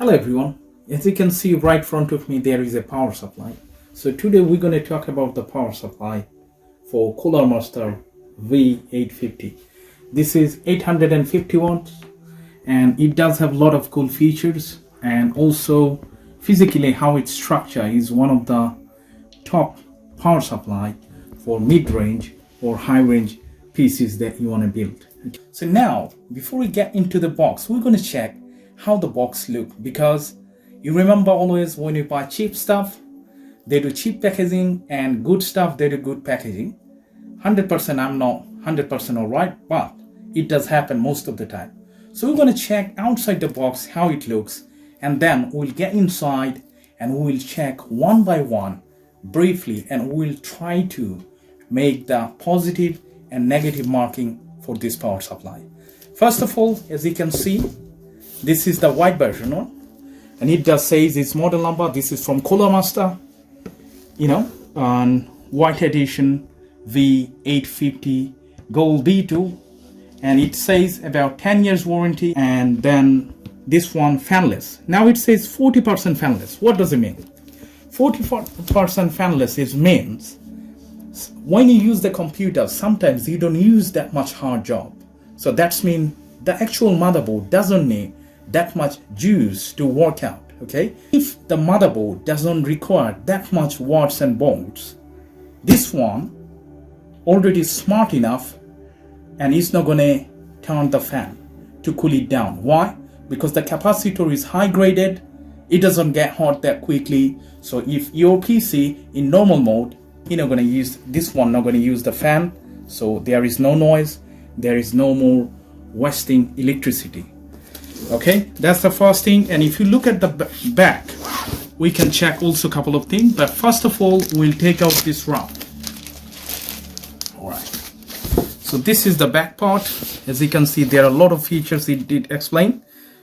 Hello everyone, as you can see right front of me there is a power supply. So today we're going to talk about the power supply for Cooler Master V850. This is 850 watts and it does have a lot of cool features, and also physically how it's structured is one of the top power supply for mid-range or high-range PCs that you want to build. So now before we get into the box, we're going to check how the box look, because you remember always when you buy cheap stuff they do cheap packaging, and good stuff they do good packaging. 100% I'm not 100% alright, but it does happen most of the time. So we're going to check outside the box how it looks, and then we'll get inside and we'll check one by one briefly, and we'll try to make the positive and negative marking for this power supply. First of all, as you can see, this is the white version one, and it just says its model number. This is from Cooler Master, on white edition V850 Gold B2, and it says about 10 years warranty. And then this one fanless. Now it says 40% fanless. What does it mean? 40% fanless means when you use the computer, sometimes you don't use that much hard job. So that's mean the actual motherboard doesn't need that much juice to work out. Okay, if the motherboard doesn't require that much watts and volts, this one already smart enough and it's not gonna turn the fan to cool it down. Why? Because the capacitor is high graded, it doesn't get hot that quickly. So if your PC in normal mode, you're not gonna use this one, not gonna use the fan, so there is no noise, there is no more wasting electricity. Okay, that's the first thing. And if you look at the back, we can check also a couple of things, but first of all we'll take out this wrap. All right, so this is the back part. As you can see, there are a lot of features it did explain.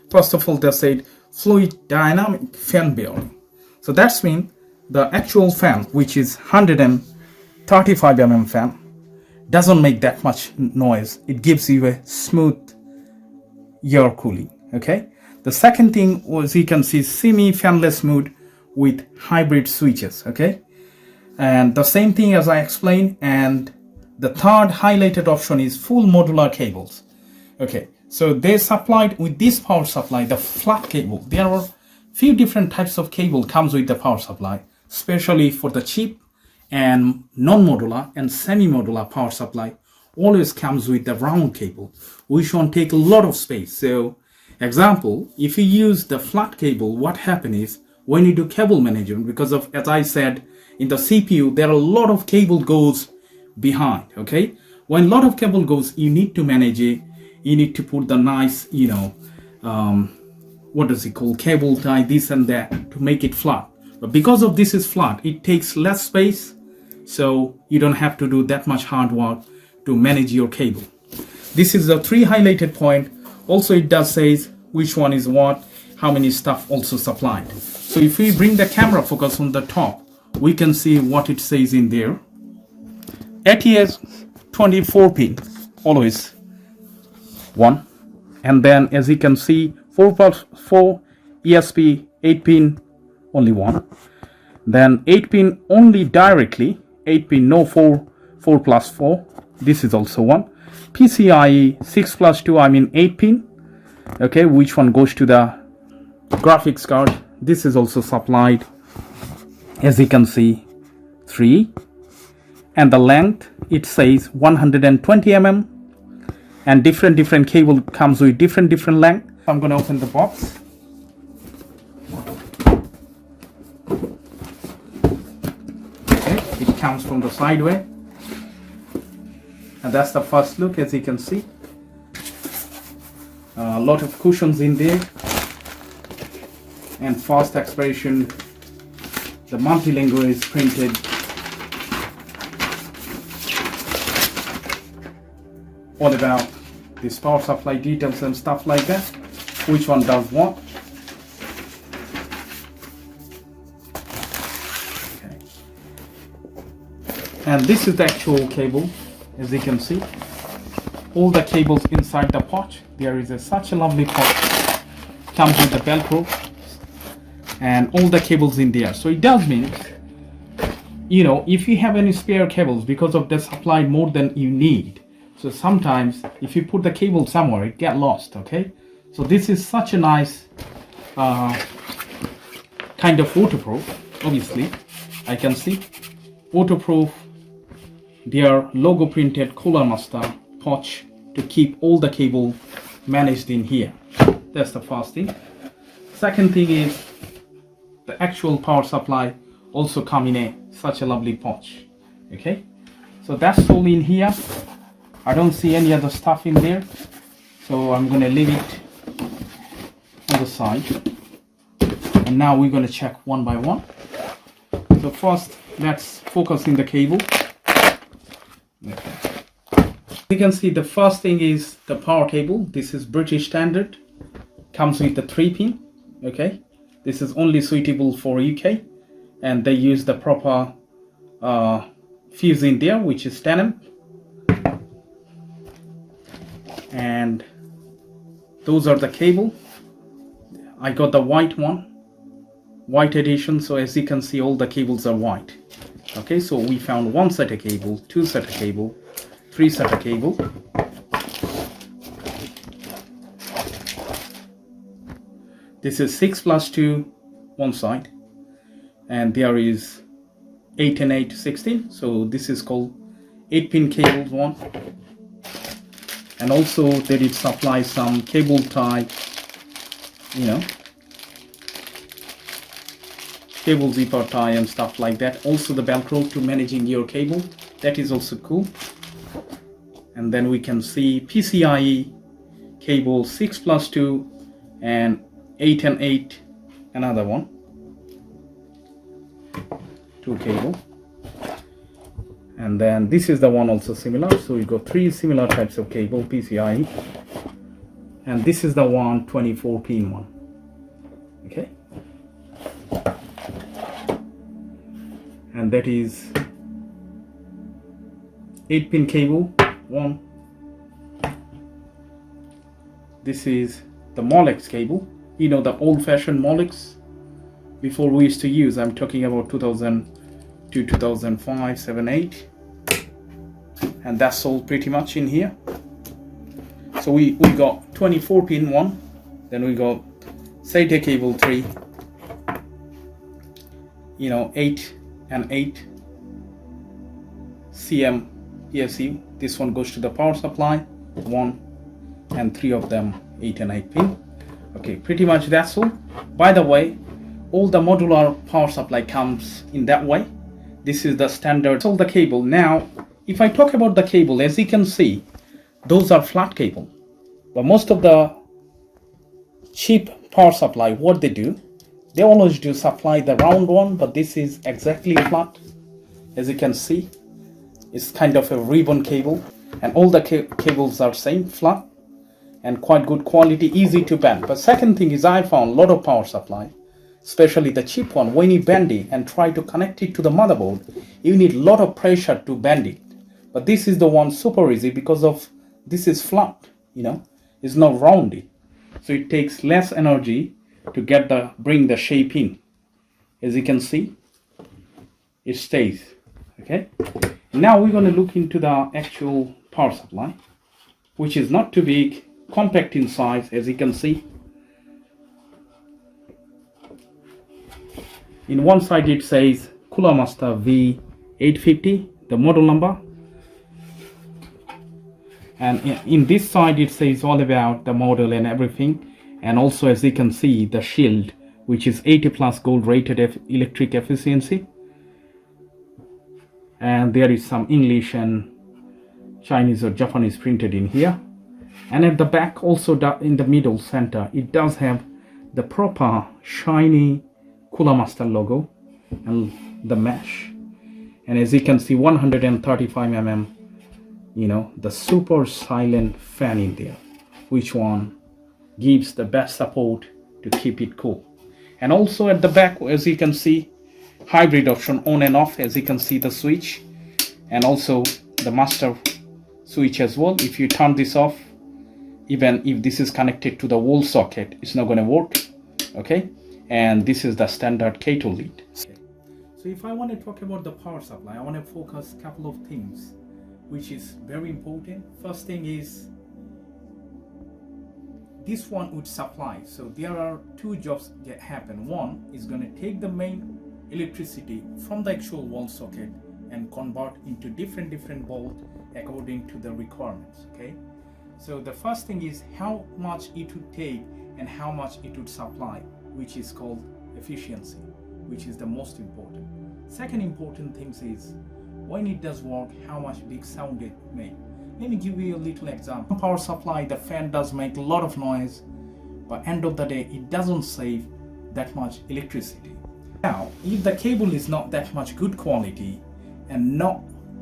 First of all, they said fluid dynamic fan bearing. So that's mean the actual fan, which is 135 mm fan, doesn't make that much noise. It gives you a smooth air cooling. Okay, the second thing was, you can see semi fanless mode with hybrid switches. Okay, and the same thing as I explained. And the third highlighted option is full modular cables. Okay, so they supplied with this power supply the flat cable. There are few different types of cable comes with the power supply, especially for the cheap and non-modular and semi-modular power supply always comes with the round cable, which won't take a lot of space. So example, if you use the flat cable, what happens is when you do cable management, because of, as I said, in the CPU there are a lot of cable goes behind. Okay, when a lot of cable goes, you need to manage it, you need to put the nice what does it call, cable tie, this and that, to make it flat. But because of this is flat, it takes less space, so you don't have to do that much hard work to manage your cable. This is the 3 highlighted point. Also it does says which one is what, how many stuff also supplied. So if we bring the camera focus on the top, we can see what it says in there. ATX 24 pin, always one. And then as you can see, 4+4 ESP 8 pin, only one. Then 8 pin only directly, 8 pin no 4+4, this is also one. PCIe 6+2, 8 pin. Okay, which one goes to the graphics card. This is also supplied, as you can see, 3. And the length, it says 120 mm, and different cable comes with different length. I'm going to open the box. Okay, it comes from the side way, and that's the first look. As you can see, a lot of cushions in there, and fast expression. The multilingual is printed. All about this power supply details and stuff like that, which one does what. Okay. And this is the actual cable. As you can see, all the cables inside the pouch. There is such a lovely pouch. Comes with the Velcro. and all the cables in there. So it does mean, you know, if you have any spare cables, because of the supply more than you need, so sometimes if you put the cable somewhere, it get lost. Okay, so this is such a nice kind of waterproof. Obviously I can see waterproof, their logo printed Cooler Master pouch to keep all the cable managed in here. That's the first thing. Second thing is the actual power supply also come in a such a lovely pouch. Okay, so that's all in here. I don't see any other stuff in there, so I'm gonna leave it on the side, and now we're gonna check one by one. So first let's focus in the cable. Okay. You can see the first thing is the power cable. This is British standard, comes with the 3-pin. Okay, this is only suitable for UK, and they use the proper fuse in there, which is 10 amp, and those are the cable. I got the white one, white edition, so as you can see all the cables are white. Okay, so we found one set of cable, two set of cable, three set of cable. This is 6 plus 2 one side, and there is 8 and 8 16, so this is called 8-pin cables one. And also they did supply some cable tie, you know, cable zipper tie and stuff like that. Also the Velcro to managing your cable, that is also cool. And then we can see PCIe cable 6 plus 2 and 8 and 8, another one, 2 cable. And then this is the one also similar, so we got 3 similar types of cable PCIe, and this is the one 24-pin one. Okay, and that is 8-pin cable one. This is the Molex cable, you know, the old-fashioned Molex before we used to use. I'm talking about 2000 to 2005, 7, 8, and that's all pretty much in here. So we got 24-pin one, then we got SATA cable 3, you know, 8 and 8 CM PSU. This one goes to the power supply 1, and 3 of them 8 and 8 pin. Okay, pretty much that's all. By the way, all the modular power supply comes in that way. This is the standard. All the cable. Now if I talk about the cable, as you can see, those are flat cable, but most of the cheap power supply, what they do, they always do supply the round one, but this is exactly flat. As you can see, it's kind of a ribbon cable, and all the cables are same, flat and quite good quality, easy to bend. But second thing is, I found a lot of power supply, especially the cheap one, when you bend it and try to connect it to the motherboard, you need a lot of pressure to bend it. But this is the one super easy, because of this is flat, you know, it's not rounded, so it takes less energy to get bring the shape in. As you can see, it stays. Okay, now we're going to look into the actual power supply, which is not too big, compact in size. As you can see, in one side it says Cooler Master V850, the model number, and in this side it says all about the model and everything. And also, as you can see, the shield, which is 80 plus gold rated electric efficiency, and there is some English and Chinese or Japanese printed in here. And at the back also, in the middle center, it does have the proper shiny Cooler Master logo and the mesh. And as you can see, 135 mm, you know, the super silent fan in there, which one gives the best support to keep it cool. And also at the back, as you can see, hybrid option, on and off. As you can see, the switch, and also the master switch as well. If you turn this off, even if this is connected to the wall socket, it's not going to work. Okay, and this is the standard K2 lead. Okay. So if I want to talk about the power supply, I want to focus a couple of things which is very important. First thing is this one would supply. So there are two jobs that happen. One is going to take the main electricity from the actual wall socket and convert into different volt according to the requirements. Okay, so the first thing is how much it would take and how much it would supply, which is called efficiency, which is the most important. Second important thing is when it does work, how much big sound it makes. Let me give you a little example. Power supply, the fan does make a lot of noise, but end of the day it doesn't save that much electricity. Now if the cable is not that much good quality and not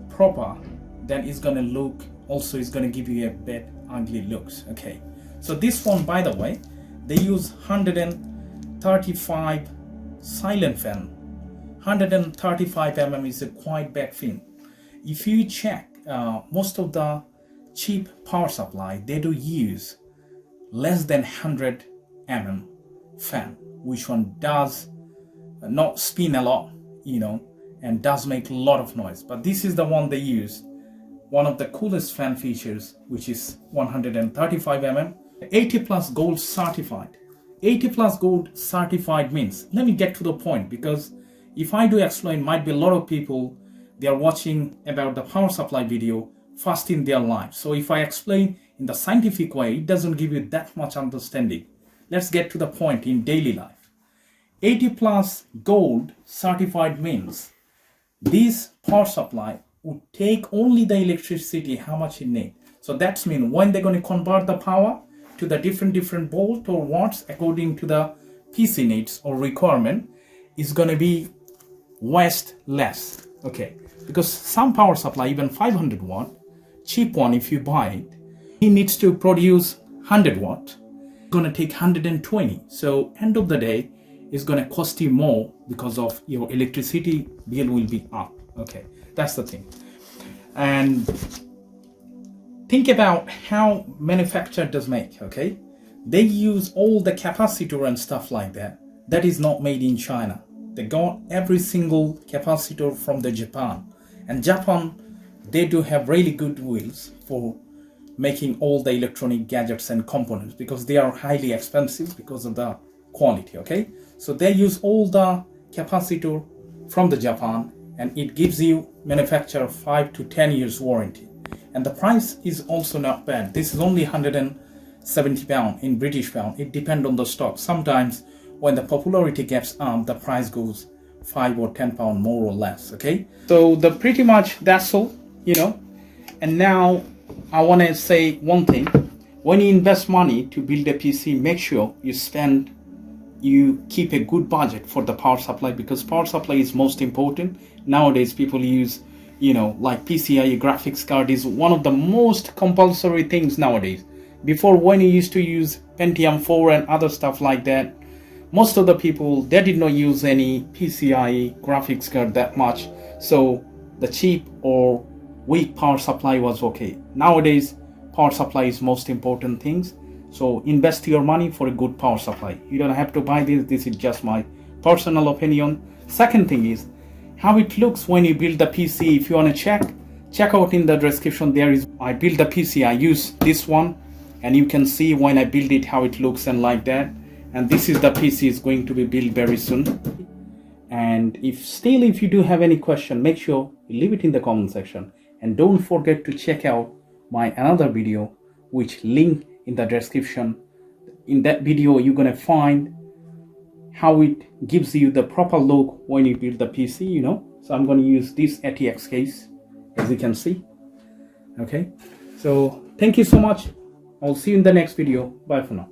proper, then it's gonna look, also it's gonna give you a bad ugly looks. Okay, so this one, by the way, they use 135 silent fan. 135 mm is a quite bad thing. If you check most of the cheap power supply, they do use less than 100 mm fan, which one does not spin a lot, you know, and does make a lot of noise. But this is the one they use, one of the coolest fan features, which is 135 mm, 80 plus gold certified. 80 plus gold certified means, let me get to the point, because if I do explain, might be a lot of people, they are watching about the power supply video first in their life. So if I explain in the scientific way, it doesn't give you that much understanding. Let's get to the point in daily life. 80 plus gold certified means this power supply would take only the electricity how much it needs. So that's mean when they're going to convert the power to the different volt or watts according to the PC needs or requirement, is going to be waste less. Okay, because some power supply, even 500 watt, cheap one, if you buy it, it needs to produce 100 watt. It's going to take 120. So end of the day, it's going to cost you more because of your electricity bill will be up. Okay, that's the thing. And think about how manufacturer does make. Okay, they use all the capacitor and stuff like that. That is not made in China. They got every single capacitor from the Japan, and Japan, they do have really good wheels for making all the electronic gadgets and components, because they are highly expensive because of the quality. Okay, so they use all the capacitor from the Japan, and it gives you manufacturer 5 to 10 years warranty, and the price is also not bad. This is only 170 pound in British pound. It depends on the stock. Sometimes when the popularity gets up, the price goes 5 or 10 pound more or less. Okay, so the pretty much that's all, you know. And now I want to say one thing: when you invest money to build a PC, make sure you keep a good budget for the power supply, because power supply is most important. Nowadays people use, you know, like PCIe graphics card is one of the most compulsory things nowadays. Before, when you used to use Pentium 4 and other stuff like that, most of the people, they did not use any PCIe graphics card that much, so the cheap or weak power supply was okay. Nowadays power supply is most important things, so invest your money for a good power supply. You don't have to buy this is just my personal opinion. Second thing is how it looks when you build the PC. If you want to check out in the description, there is, I build the PC, I use this one, and you can see when I build it how it looks and like that. And this is the PC is going to be built very soon. And if you do have any question, make sure you leave it in the comment section, and don't forget to check out my another video, which link in the description. In that video you're gonna find how it gives you the proper look when you build the PC, you know. So I'm going to use this ATX case, as you can see. Okay, so thank you so much. I'll see you in the next video. Bye for now.